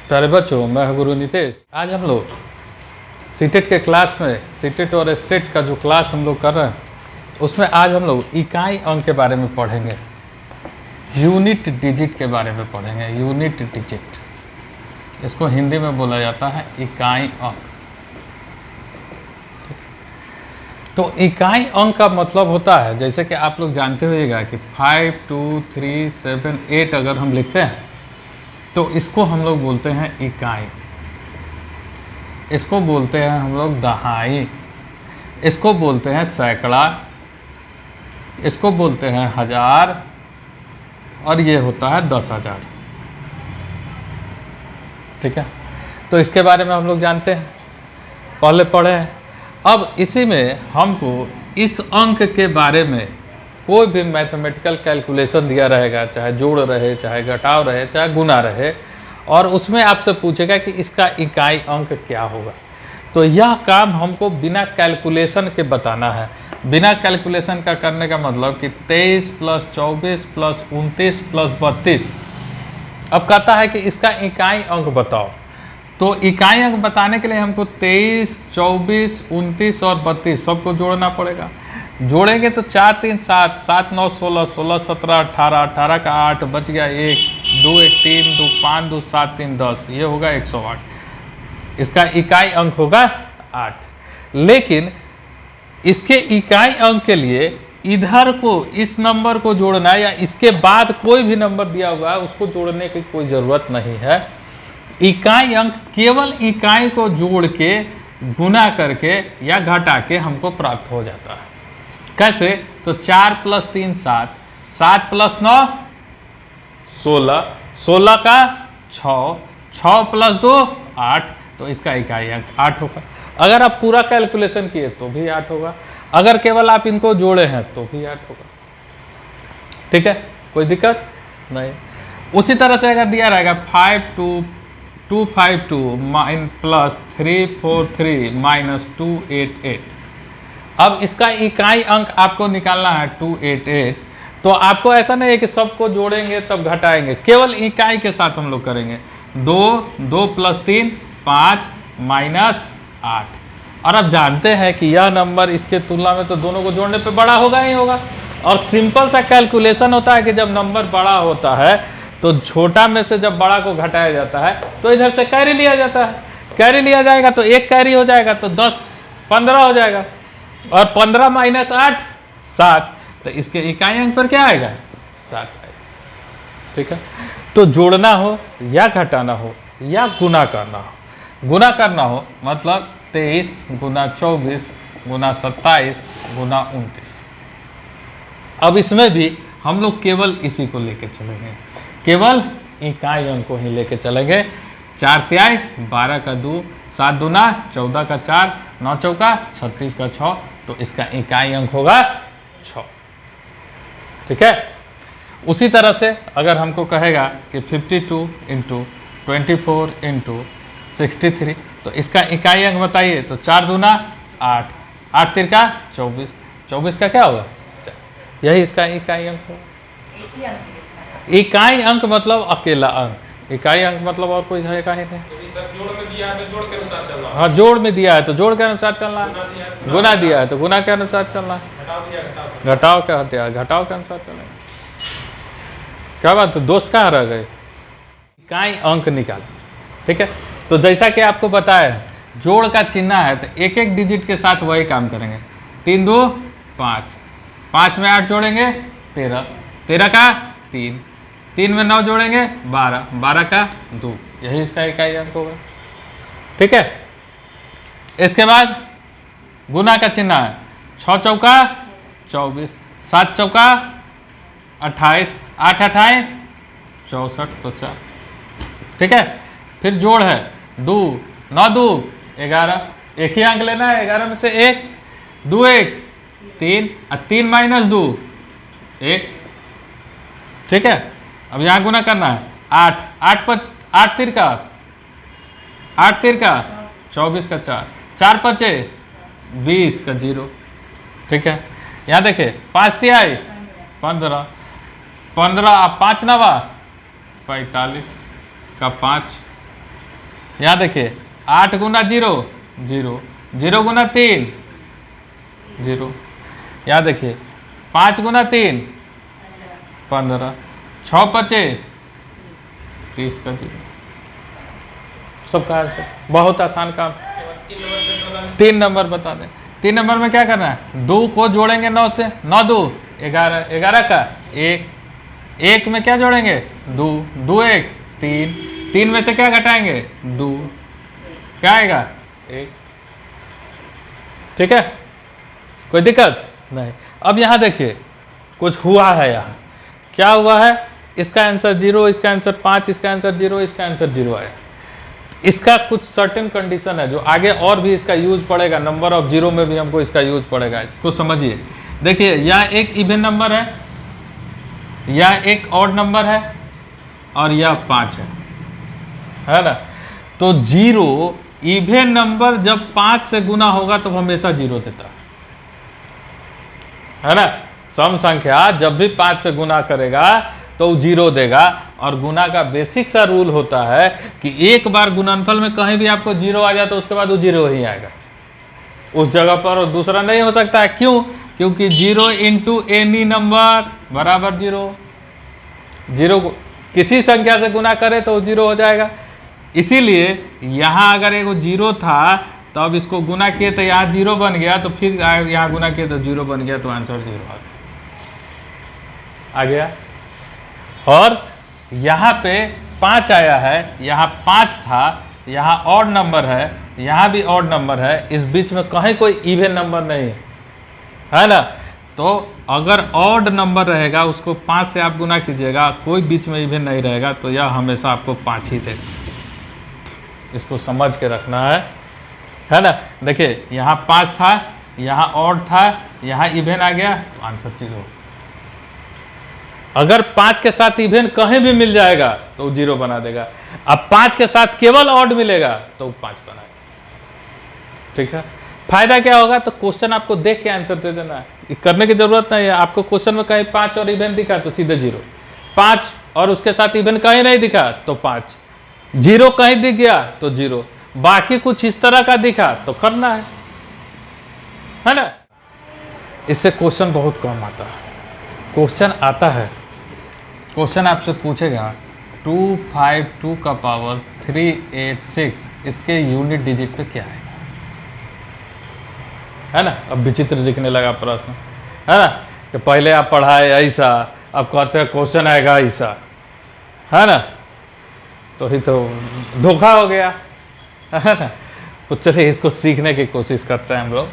प्यारे बच्चों, मैं हूं गुरु नितेश। आज हम लोग सीटेट के क्लास में सीटेट और स्टेट का जो क्लास हम लोग कर रहे हैं उसमें आज हम लोग इकाई अंक के बारे में पढ़ेंगे। यूनिट डिजिट के बारे में पढ़ेंगे। यूनिट डिजिट, इसको हिंदी में बोला जाता है इकाई अंक। तो इकाई अंक का मतलब होता है, जैसे कि आप लोग जानते होइएगा कि 5, 2, 3, 7, 8 अगर हम लिखते हैं तो इसको हम लोग बोलते हैं इकाई, इसको बोलते हैं हम लोग दहाई, इसको बोलते हैं सैकड़ा, इसको बोलते हैं हजार, और ये होता है 10,000। ठीक है, तो इसके बारे में हम लोग जानते हैं, पहले पढ़े हैं। अब इसी में हमको इस अंक के बारे में कोई भी मैथमेटिकल कैलकुलेशन दिया रहेगा, चाहे जोड़ रहे, चाहे घटाव रहे, चाहे गुना रहे, और उसमें आपसे पूछेगा कि इसका इकाई अंक क्या होगा, तो यह काम हमको बिना कैलकुलेशन के बताना है। बिना कैलकुलेशन का करने का मतलब कि 23 + 24 + 29 + 32। अब कहता है कि इसका इकाई अंक बताओ, तो इकाई अंक बताने के लिए हमको 23, 24, 29 और 32 सबको जोड़ना पड़ेगा। जोड़ेंगे तो 4, 3, 7, 7, 9, 16, 16, 17, 18, 18 का 8 बच गया 1, 2, 1, 3, 2, 5, 2, 7, 3, 10, ये होगा 108। इसका इकाई अंक होगा 8। लेकिन इसके इकाई अंक के लिए इधर को, इस नंबर को जोड़ना है, या इसके बाद कोई भी नंबर दिया होगा उसको जोड़ने की कोई ज़रूरत नहीं है। इकाई अंक केवल इकाई को जोड़ के, गुना करके या घटा के हमको प्राप्त हो जाता है। कैसे? तो 4 + 3 7, 7 + 9 16, 16 का 6, 6 + 2 8, तो इसका इकाई अंक 8 होगा। अगर आप पूरा कैलकुलेशन किए तो भी 8 होगा, अगर केवल आप इनको जोड़े हैं तो भी 8 होगा। ठीक है, कोई दिक्कत नहीं। उसी तरह से अगर दिया रहेगा 52252 + 343 - 288, अब इसका इकाई अंक आपको निकालना है 288। तो आपको ऐसा नहीं है कि सबको जोड़ेंगे तब घटाएंगे, केवल इकाई के साथ हम लोग करेंगे। 2, 2 + 3 5 - 8। और अब जानते हैं कि यह नंबर इसके तुलना में तो दोनों को जोड़ने पे बड़ा होगा ही होगा। और सिंपल सा कैलकुलेशन होता है कि जब नंबर बड़ा होता है तो छोटा में से जब बड़ा को घटाया जाता है तो इधर से कैरी लिया जाता है। कैरी लिया जाएगा तो एक कैरी हो जाएगा, तो 10 15 हो जाएगा, और 15 - 8 7, तो इसके इकाई अंक पर क्या आएगा? 7 आएगा। ठीक है, तो जोड़ना हो या घटाना हो या गुना करना हो, गुना करना हो मतलब 23 × 24 × 27 × 29। अब इसमें भी हम लोग केवल इसी को लेके चलेंगे, केवल इकाई अंक को ही लेके चलेंगे। 4 तिहाई 12 का 2, 7 दूना 14 का 4, 9 चौका 36 का 6, तो इसका इकाई अंक होगा 6। ठीक है, उसी तरह से अगर हमको कहेगा कि 52 × 24 × 63, तो इसका इकाई अंक बताइए, तो 4 दूना 8, 8 तिरका 24, 24 का क्या होगा? यही इसका इकाई अंक होगा। इकाई अंक मतलब अकेला अंक, इकाई अंक मतलब और कोई है का ही नहीं। जोड़ में दिया है तो जोड़ के अनुसार चल रहा है। हाँ, जोड़ में दिया है तो जोड़ के अनुसार चलना है, गुना दिया है तो गुना के अनुसार चलना है, घटाव क्या होता है? घटाव के अनुसार चलना है। क्या बात, तो दोस्त कहाँ रह गए? इकाई अंक निकाल। ठीक है, तो जैसा कि आपको बताया जोड़ का चिन्ह है तो एक एक डिजिट के साथ वही काम करेंगे। 3 2 5, 5 में 8 जोड़ेंगे 13, 13 का 3, 3 में 9 जोड़ेंगे 12, 12 का 2, यही इसका इकाई अंक होगा। ठीक है, इसके बाद गुना का चिन्ह है। 6 चौका 24, 7 चौका 28, 8 अठाई 64, तो 4। ठीक है, फिर जोड़ है 2, 9 2 11, एक ही अंक लेना है, 11 में से 1, 2 1 3, और 3 - 2 1। ठीक है, अब यहाँ गुना करना है 8, 8 तिरका 8 तिरका 24 का 4, 4 पचे 20 का 0। ठीक है, यहाँ देखिए 5 तिहाई 15, 15 5 नवा 45 का 5, यहाँ देखिए 8 गुना 0 0, 0 गुना 3 0, यहाँ देखिए 5 गुना 3 15, 6 बचे 30 का 0। सबका आंसर बहुत आसान काम। 3 नंबर बता दें। 3 नंबर में क्या करना है, 2 को जोड़ेंगे 9 से, 9 2 11, 11 का 1, 1 में क्या जोड़ेंगे 2, 2 1 3, 3 में से क्या घटाएंगे 2, क्या आएगा 1। ठीक है, कोई दिक्कत नहीं। अब यहाँ देखिए कुछ हुआ है, यहाँ क्या हुआ है, इसका आंसर 0, इसका आंसर 5, इसका आंसर 0, इसका आंसर 0 आया। इसका कुछ सर्टेन कंडीशन है जो आगे और भी इसका यूज पड़ेगा, नंबर ऑफ जीरो में भी हमको इसका यूज पड़ेगा, इसको समझिए। देखिए यहाँ एक इवन नंबर है, यह एक ऑड नंबर है और यह 5 है ना। तो 0 इवन नंबर जब 5 से गुना होगा तो हमेशा 0 देता है ना। सम संख्या जब भी 5 से गुना करेगा तो 0 देगा। और गुना का बेसिक सा रूल होता है कि एक बार गुणनफल में कहीं भी आपको 0 आ जाए तो उसके बाद वो 0 ही आएगा, उस जगह पर और दूसरा नहीं हो सकता है। क्यों? क्योंकि 0 इंटू एनी नंबर बराबर 0। 0 को किसी संख्या से गुना करे तो 0 हो जाएगा। इसीलिए यहाँ अगर एक 0 था तो अब इसको गुना किए तो यहाँ 0 बन गया, तो फिर यहाँ गुना किए तो 0 बन गया, तो आंसर 0 आ गया। और यहाँ पे 5 आया है, यहाँ 5 था, यहाँ ऑड नंबर है, यहाँ भी ऑड नंबर है, इस बीच में कहीं कोई इवन नंबर नहीं है ना। तो अगर ऑड नंबर रहेगा उसको 5 से आप गुना कीजिएगा, कोई बीच में इवन नहीं रहेगा, तो यह हमेशा आपको 5 ही देगा। इसको समझ के रखना है ना। देखिए यहाँ 5 था, यहाँ ऑड था, यहाँ इवन आ गया, तो आंसर 0। अगर 5 के साथ इवन कहीं भी मिल जाएगा तो 0 बना देगा। अब 5 के साथ केवल ऑड मिलेगा तो 5 बनाएगा। ठीक है, फायदा क्या होगा, तो क्वेश्चन आपको देख के आंसर दे देना है, करने की जरूरत नहीं है। आपको क्वेश्चन में कहीं 5 और इवन दिखा तो सीधे 0, 5 और उसके साथ इवन कहीं नहीं दिखा तो 5, 0 कहीं दिख गया तो 0, बाकी कुछ इस तरह का दिखा तो करना है ना। इससे क्वेश्चन बहुत कम आता है। क्वेश्चन आता है, क्वेश्चन आपसे पूछेगा 252 का पावर 386, इसके यूनिट डिजिट पे क्या है ना। अब विचित्र दिखने लगा प्रश्न, है ना, कि पहले आप पढ़ाए ऐसा, अब कहते हैं क्वेश्चन आएगा ऐसा, है ना, तो ही तो धोखा हो गया, है ना। तो चलिए इसको सीखने की कोशिश करते हैं हम लोग।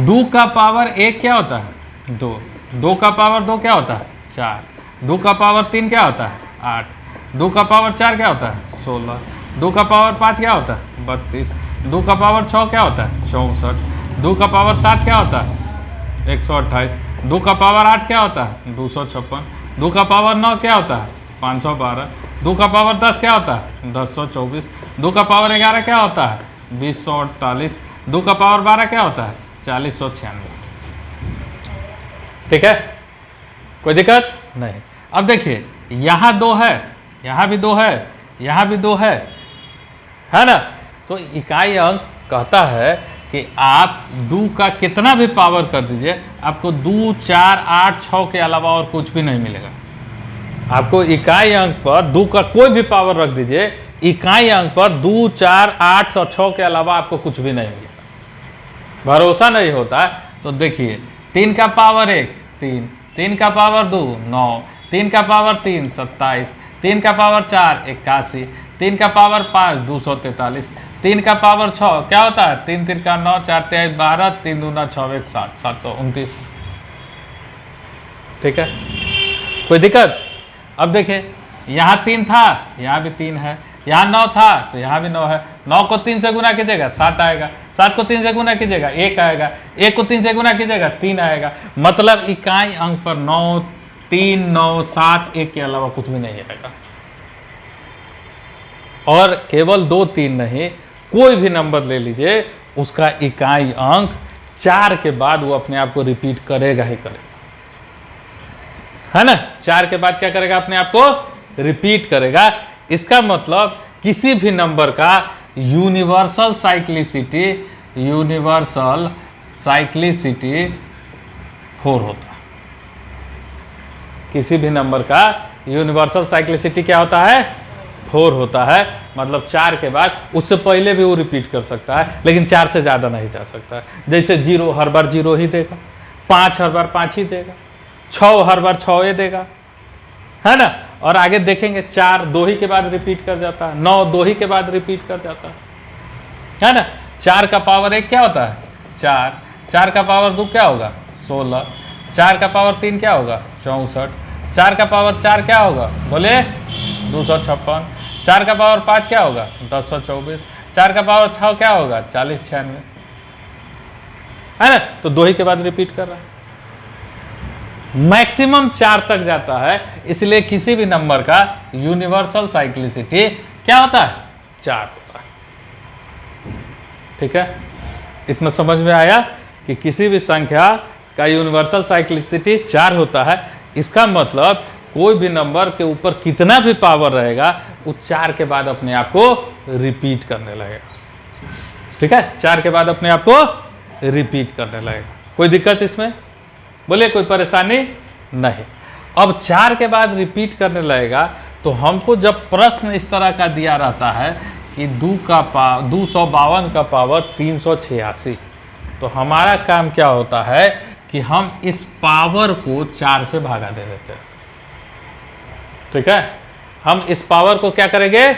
2 का पावर 1 क्या होता है 2, 2 का पावर 2 क्या होता है 4, 2 का पावर 3 क्या होता है 8, 2 का पावर 4 क्या होता है 16, 2 का पावर 5 क्या होता है 32, 2 का पावर 6 क्या होता है 64, 2 का पावर 7 क्या होता है 128, 2 का पावर 8 क्या होता है 256, 2 का पावर 9 क्या होता है 512, 2 का पावर 10 क्या होता है 1024, 2 का पावर 11 क्या होता है 2048, 2 का पावर 12 क्या होता है 4096। ठीक है, कोई दिक्कत नहीं। अब देखिए यहाँ 2 है, यहाँ भी 2 है, यहाँ भी 2 है ना। तो इकाई अंक कहता है कि आप 2 का कितना भी पावर कर दीजिए, आपको 2 4 8 6 के अलावा और कुछ भी नहीं मिलेगा। आपको इकाई अंक पर 2 का कोई भी पावर रख दीजिए, इकाई अंक पर 2 4 8 और 6 के अलावा आपको कुछ भी नहीं मिलेगा। भरोसा नहीं होता तो देखिए 3 का पावर 1 3, 3 का पावर 2 9, 3 का पावर 3 27, 3 का पावर 4 81, 3 का पावर 5 243, 3 का पावर 6 क्या होता है 3 3 का 9, 4 3 12, 3 दूना 6 1 7 729। ठीक है, कोई दिक्कत। अब देखिए यहाँ 3 था, यहाँ भी 3 है, यहाँ 9 था तो यहाँ भी 9 है। 9 को 3 से गुना कीजिएगा 7 आएगा, 7 को 3 से गुना कीजिएगा 1 आएगा, 1 को 3 से गुना कीजिएगा 3 आएगा। मतलब इकाई अंक पर 9 3 9 7 1 के अलावा कुछ भी नहीं आएगा। और केवल 2 3 नहीं, कोई भी नंबर ले लीजिए, उसका इकाई अंक 4 के बाद वो अपने आप को रिपीट करेगा ही करेगा, है ना। 4 के बाद क्या करेगा, अपने आप को रिपीट करेगा। इसका मतलब किसी भी नंबर का यूनिवर्सल साइक्लिसिटी 4 होता है। किसी भी नंबर का यूनिवर्सल साइक्लिसिटी क्या होता है? 4 होता है। मतलब 4 के बाद उससे पहले भी वो रिपीट कर सकता है, लेकिन 4 से ज़्यादा नहीं जा सकता है। जैसे 0 हर बार 0 ही देगा, 5 हर बार 5 ही देगा, 6 हर बार 6 ही देगा, है ना। और आगे देखेंगे 4 2 ही के बाद रिपीट कर जाता है, 9 2 ही के बाद रिपीट कर जाता है ना। 4 का पावर 1 क्या होता है? 4। 4 का पावर 2 क्या होगा? 16। 4 का पावर 3 क्या होगा? 64। 4 का पावर 4 क्या होगा? बोले 256। 4 का पावर 5 क्या होगा? 1024। 4 का पावर 6 क्या होगा? 4096, है ना। तो 2 ही के बाद रिपीट कर रहा है। मैक्सिमम 4 तक जाता है, इसलिए किसी भी नंबर का यूनिवर्सल साइक्लिसिटी क्या होता है? 4 होता है। ठीक है, इतना समझ में आया कि किसी भी संख्या का यूनिवर्सल साइक्लिसिटी 4 होता है। इसका मतलब कोई भी नंबर के ऊपर कितना भी पावर रहेगा वो 4 के बाद अपने आप को रिपीट करने लगेगा। ठीक है, 4 के बाद अपने आप को रिपीट करने लगेगा। कोई दिक्कत इसमें? बोले कोई परेशानी नहीं। अब 4 के बाद रिपीट करने लगेगा तो हमको जब प्रश्न इस तरह का दिया रहता है कि 252 का पावर 386, तो हमारा काम क्या होता है कि हम इस पावर को 4 से भागा दे देते हैं। ठीक है, हम इस पावर को क्या करेंगे?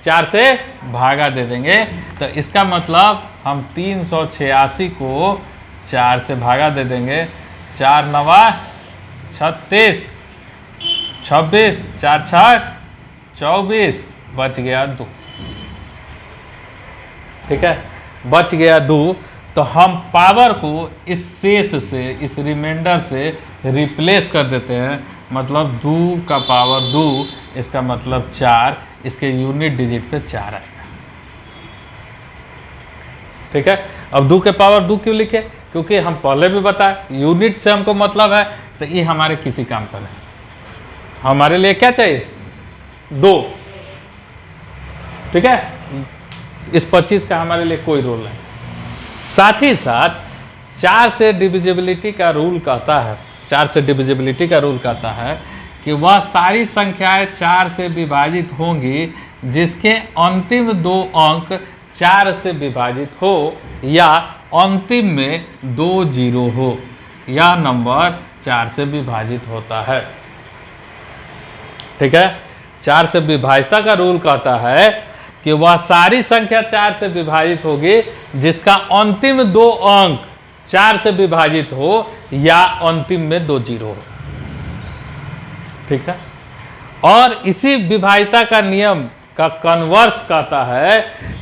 4 से भागा दे देंगे। तो इसका मतलब हम 386 को 4 से भागा दे देंगे। 4 9 36, 26, 4 6 24, बच गया 2। ठीक है, बच गया 2। तो हम पावर को इस शेष से, इस रिमाइंडर से रिप्लेस कर देते हैं। मतलब 2 का पावर 2, इसका मतलब 4, इसके यूनिट डिजिट पे 4 आएगा। ठीक है, अब 2 के पावर 2 क्यों लिखे? क्योंकि हम पहले भी बताए यूनिट से हमको मतलब है, तो ये हमारे किसी काम का नहीं। हमारे लिए क्या चाहिए? 2। ठीक है, इस 25 का हमारे लिए कोई रोल नहीं। साथ ही साथ 4 से डिविजिबिलिटी का रूल कहता है, 4 से डिविजिबिलिटी का रूल कहता है कि वह सारी संख्याएं 4 से विभाजित होंगी जिसके अंतिम 2 अंक 4 से विभाजित हो या अंतिम में 2 0 हो। यह नंबर 4 से विभाजित होता है। ठीक है, 4 से विभाजिता का रूल कहता है कि वह सारी संख्या 4 से विभाजित होगी जिसका अंतिम 2 अंक 4 से विभाजित हो या अंतिम में 2 0 हो। ठीक है, और इसी विभाजिता का नियम का कन्वर्स कहता है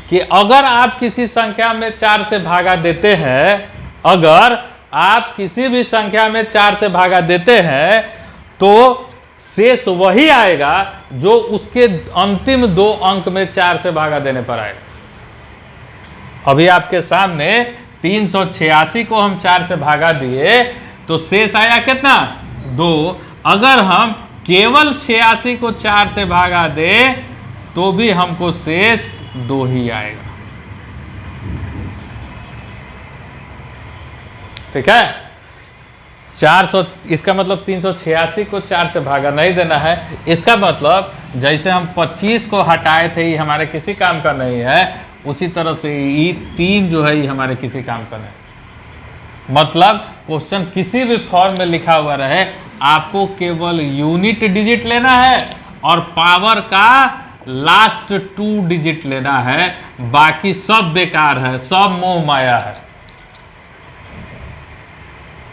कि अगर आप किसी संख्या में 4 से भागा देते हैं, अगर आप किसी भी संख्या में 4 से भागा देते हैं तो शेष वही आएगा जो उसके अंतिम 2 अंक में 4 से भागा देने पर आएगा। अभी आपके सामने 386 को हम 4 से भागा दिए तो शेष आया कितना? 2। अगर हम केवल 86 को 4 से भागा दे तो भी हमको शेष 2 ही आएगा। ठीक है, 400, इसका मतलब 386 को 4 से भागा नहीं देना है। इसका मतलब जैसे हम 25 को हटाए थे, ये हमारे किसी काम का नहीं है, उसी तरह से ये 3 जो है ये हमारे किसी काम का नहीं। मतलब क्वेश्चन किसी भी फॉर्म में लिखा हुआ रहे, आपको केवल यूनिट डिजिट लेना है और पावर का लास्ट 2 डिजिट लेना है। बाकी सब बेकार है, सब मोह माया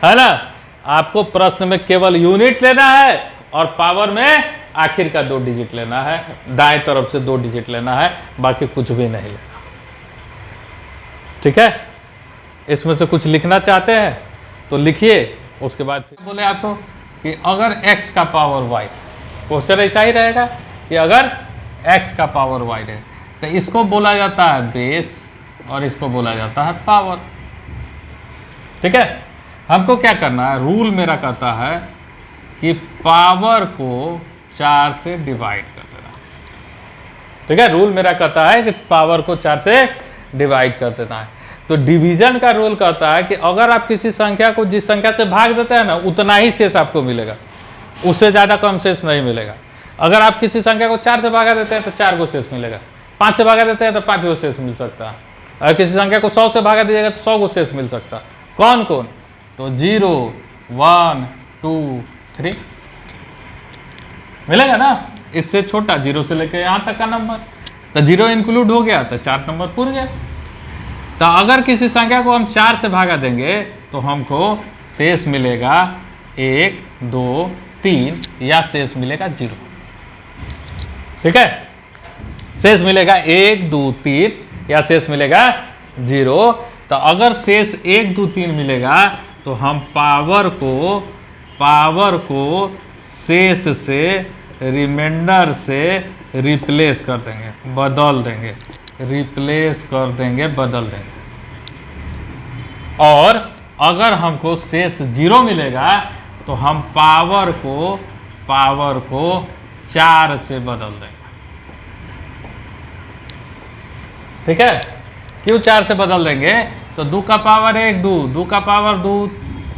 है ना। आपको प्रश्न में केवल यूनिट लेना है और पावर में आखिर का 2 डिजिट लेना है, दाएं तरफ से 2 डिजिट लेना है, बाकी कुछ भी नहीं लेना। ठीक है, इसमें से कुछ लिखना चाहते हैं तो लिखिए। उसके बाद फिर बोले आपको कि अगर x का पावर y, क्वेश्चन ऐसा ही रहेगा कि अगर x का पावर y है तो इसको बोला जाता है बेस और इसको बोला जाता है पावर। ठीक है, हमको क्या करना है? रूल मेरा कहता है कि पावर को 4 से डिवाइड कर देना। ठीक है, रूल मेरा कहता है कि पावर को 4 से डिवाइड कर देना है। तो डिवीजन का रूल कहता है कि अगर आप किसी संख्या को जिस संख्या से भाग देते हैं ना, उतना ही शेष आपको मिलेगा, उससे ज़्यादा कम शेष नहीं मिलेगा। अगर आप किसी संख्या को 4 से भागा देते हैं तो 4 को शेष मिलेगा, 5 से भागा देते हैं तो 5 को शेष मिल सकता है। अगर किसी संख्या को 100 से भागा दीजिएगा तो 100 को शेष मिल सकता है। कौन कौन? तो 0, 1, 2, 3 मिलेगा ना, इससे छोटा 0 से लेकर यहाँ तक का नंबर। तो 0 इंक्लूड हो गया तो 4 नंबर पूर गया। तो अगर किसी संख्या को हम 4 से भागा देंगे तो हमको शेष मिलेगा 1, 2, 3 या शेष मिलेगा 0। ठीक है, शेष मिलेगा 1, 2, 3 या शेष मिलेगा 0। तो अगर शेष 1, 2, 3 मिलेगा तो हम पावर को शेष से रिमाइंडर से रिप्लेस कर देंगे, बदल देंगे, रिप्लेस कर देंगे, बदल देंगे। और अगर हमको शेष 0 मिलेगा तो हम पावर को 4 से बदल देंगे। ठीक है, क्यों 4 से बदल देंगे? तो 2 का पावर 1 2, 2 का पावर 2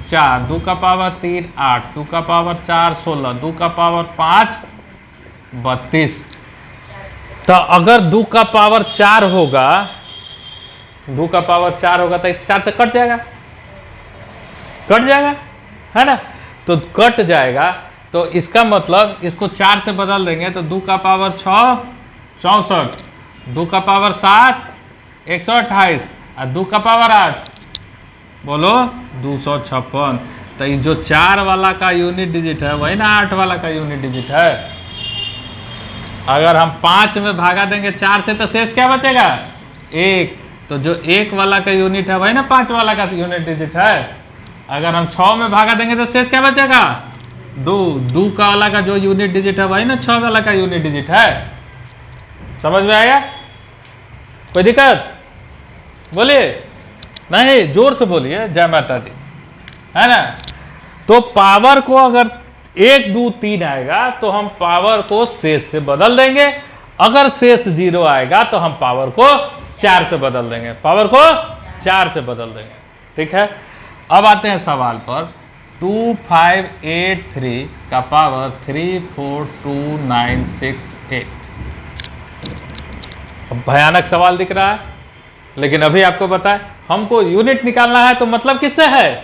4, 2 का पावर 3 8, 2 का पावर 4 16, 2 का पावर 5 32। तो अगर 2 का पावर 4 होगा, 2 का पावर 4 होगा तो 4 से कट जाएगा, है ना। तो कट जाएगा, तो इसका मतलब इसको 4 से बदल देंगे तो 2 का पावर 6 64, 2 का पावर 7 128 और 2 का पावर 8 बोलो 256। तो ये जो 4 वाला का यूनिट डिजिट है वही ना 8 वाला का यूनिट डिजिट है। अगर हम 5 में भागा देंगे 4 से तो शेष क्या बचेगा? 1। तो जो 1 वाला का यूनिट है वही ना 5 वाला का यूनिट डिजिट है। अगर हम 6 में भागा देंगे तो शेष क्या बचेगा? 2। 2 का वाला का जो यूनिट डिजिट है वही ना 6 वाला का यूनिट डिजिट है। समझ में आया? कोई दिक्कत? बोलिए, नहीं जोर से बोलिए, जय माता दी, है ना। तो पावर को अगर 1 2 3 आएगा तो हम पावर को शेष से बदल देंगे। अगर शेष 0 आएगा तो हम पावर को 4 से बदल देंगे, पावर को 4 से बदल देंगे। ठीक है, अब आते हैं सवाल पर। 2583 का पावर 34296 अब भयानक सवाल दिख रहा है, लेकिन अभी आपको बताए हमको यूनिट निकालना है। तो मतलब किससे है?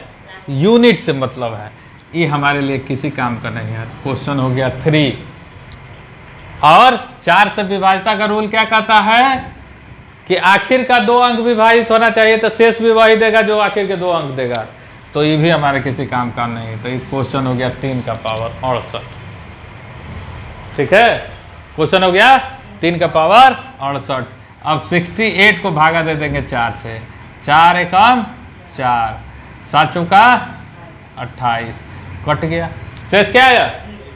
यूनिट से मतलब है। ये हमारे लिए किसी काम का नहीं है। क्वेश्चन हो गया 3। और 4 से विभाजता का रूल क्या कहता है कि आखिर का 2 अंक विभाजित होना चाहिए, तो शेष भी वही देगा जो आखिर के 2 अंक देगा। तो ये भी हमारे किसी काम का नहीं है। तो ये क्वेश्चन हो गया 3 का पावर 68। ठीक है, क्वेश्चन हो गया 3 का पावर 68। अब 68 को भागा दे देंगे 4 से, 4 एकम 4, 7 चौका 28, कट गया। शेष क्या आया?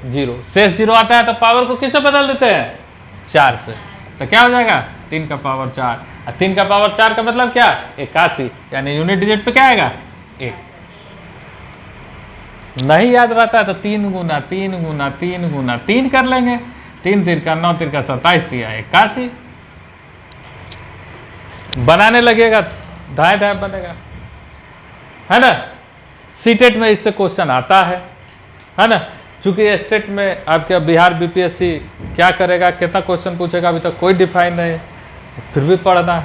0। शेष 0 आता है तो पावर को किससे बदल देते हैं? 4 से। तो क्या हो जाएगा? 3 का पावर 4। और 3 का पावर 4 का मतलब क्या? 81, यानी यूनिट डिजिट पे क्या आएगा? 1। नहीं याद रहता है तो 3 गुना 3 गुना 3 गुना 3 कर लेंगे। 3 3 का 9 3 का 27 दिया 81। बनाने लगेगा धाए धाए बनेगा, है ना। सीटेट में इससे क्वेश्चन आता है ना। चूंकि स्टेट में आपके बिहार बीपीएससी क्या करेगा, कितना क्वेश्चन पूछेगा अभी तक कोई डिफाइन नहीं, फिर भी पढ़ना है।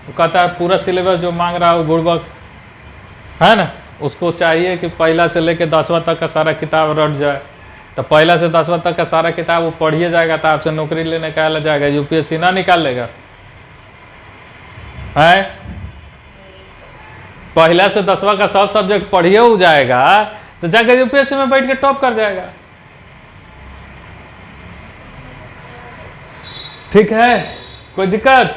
वो कहता है पूरा सिलेबस जो मांग रहा है वो गुड़बक, है ना। उसको चाहिए कि पहला से लेकर 10वां तक का सारा किताब रट जाए। तो पहला से 10वां तक का सारा किताब वो पढ़िए जाएगा तो आपसे नौकरी लेने का जाएगा, यूपीएससी ना निकाल लेगा। है पहला से 10वां का सब सब्जेक्ट पढ़िए हो जाएगा तो जाकर यूपीएससी में बैठ के टॉप कर जाएगा। ठीक है, कोई दिक्कत?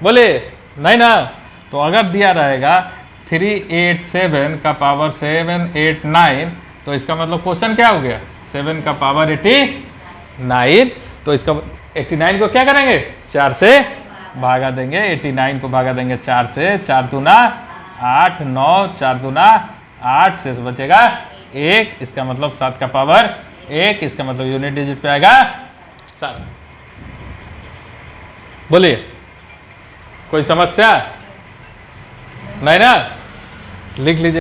बोले नहीं ना। तो अगर दिया रहेगा 387 का पावर 789, तो इसका मतलब क्वेश्चन क्या हो गया? 7 का पावर 89। तो इसका 89 को क्या करेंगे? 4 से भागा देंगे। 89 को भागा देंगे 4 से, 4 दूना 8, 9 4 दूना 8, शेष बचेगा 1। इसका मतलब 7 का पावर 1, इसका मतलब यूनिट डिजिट पे आएगा 7। बोलिए, कोई समस्या नहीं ना? लिख लीजिए।